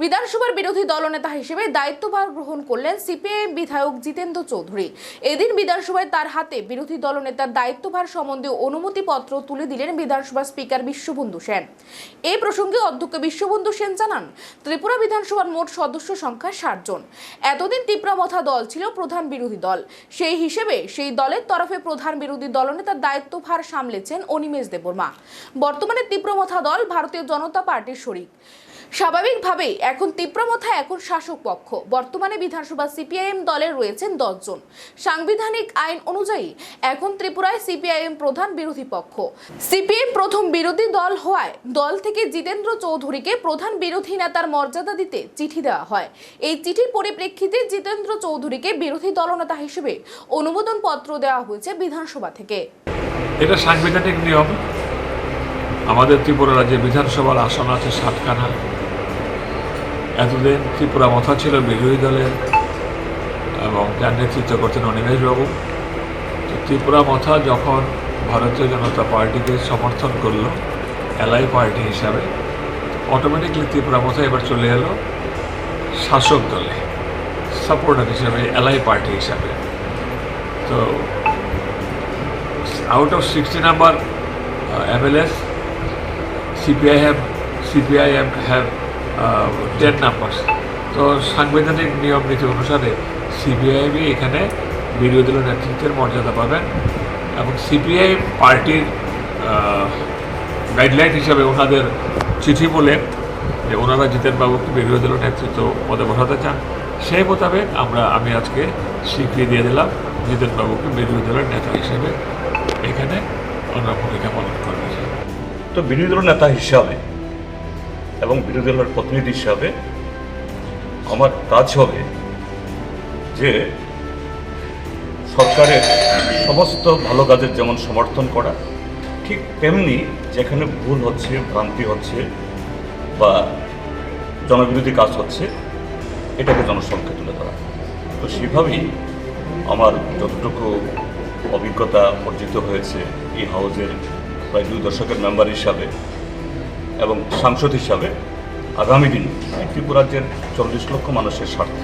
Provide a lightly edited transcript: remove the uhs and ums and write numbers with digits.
বিধানসভার বিরোধী দলনেতা হিসেবে দায়িত্বভার গ্রহণ করলেন সিপিআইএম বিধায়ক জিতেন্দ্র চৌধুরী। এদিন বিধানসভায় তার হাতে বিরোধী দলনেতার দায়িত্বভার সম্বন্ধে অনুমতিপত্র তুলে দিলেন বিধানসভা স্পিকার বিশ্ববন্ধু সেন। এই প্রসঙ্গে অধ্যক্ষ বিশ্ববন্ধু সেন জানান, ত্রিপুরা বিধানসভার মোট সদস্য সংখ্যা 60 জন। এতদিন তীব্রমথা দল ছিল প্রধান বিরোধী দল, সেই হিসেবে সেই দলের তরফে প্রধান বিরোধী দলনেতার দায়িত্বভার সামলেছেন অনিমেষ দেববর্মা। বর্তমানে তীব্রমথা দল ভারতীয় জনতা পার্টির শরিক। স্বাভাবিকভাবেই এখন তীব্রমথা এখন শাসক পক্ষ। বর্তমানে বিধানসভা সিপিআইএম দলের রয়েছেন 10 জন। সাংবিধানিক আইন অনুযায়ী এখন ত্রিপুরায় সিপিআইএম প্রধান বিরোধী পক্ষ। সিপিএম প্রথম বিরোধী দল হওয়ায় দল থেকে জিতেন্দ্র চৌধুরীকে প্রধান বিরোধী নেতার মর্যাদা দিতে চিঠি দেওয়া হয়। এই চিঠির পরিপ্রেক্ষিতে জিতেন্দ্র চৌধুরীকে বিরোধী দলনেতা হিসেবে অনুমোদন পত্র দেওয়া হয়েছে বিধানসভা থেকে। এটা সাংবিধানিক নিয়ম। আমাদের ত্রিপুরা রাজ্যে বিধানসভার আসন আছে 7খানা। এতদিন ত্রিপুরা মথা ছিল বিরোধী দলের এবং যার নেতৃত্ব করতেন অনিমেষবাবু। তো ত্রিপুরা মথা যখন ভারতীয় জনতা পার্টিকে সমর্থন করলো এলআই পার্টি হিসাবে, অটোমেটিকলি ত্রিপুরা মথা এবার চলে এলো শাসক দলে সাপোর্টার হিসাবে, এলআই পার্টি হিসাবে। তো out of 60 number MLAs, CPIM have 10 numbers. তো সাংবিধানিক নিয়ম নীতি অনুসারে CPIM এখানে বিরোধী দলের নেতৃত্বের মর্যাদা পাবেন এবং CPIM পার্টির গাইডলাইন হিসাবে ওনাদের চিঠি বলে যে ওনারা জিতেনবাবুকে বিরোধী দলের নেতৃত্ব পদে বসাতে চান, সেই মোতাবেক আমি আজকে স্বীকৃতি দিয়ে দিলাম জিতেনবাবুকে বিরোধী দলের নেতা হিসেবে এখানে ওনার ভূমিকা পালন করবে। তো বিরোধী দলের নেতা হিসাবে এবং বিরোধী দলের প্রতিনিধি হিসাবে আমার কাজ হবে যে সরকারের সমস্ত ভালো কাজের যেমন সমর্থন করা, ঠিক তেমনি যেখানে ভুল হচ্ছে, ভ্রান্তি হচ্ছে বা জনবিরোধী কাজ হচ্ছে, এটাকে জনসমক্ষে তুলে ধরা। তো সেভাবেই আমার যতটুকু অভিজ্ঞতা অর্জিত হয়েছে এই হাউজের প্রায় 2 দশকের মেম্বার হিসাবে এবং সাংসদ হিসাবে, আগামী দিন ত্রিপুরা রাজ্যের 40 লক্ষ মানুষের স্বার্থে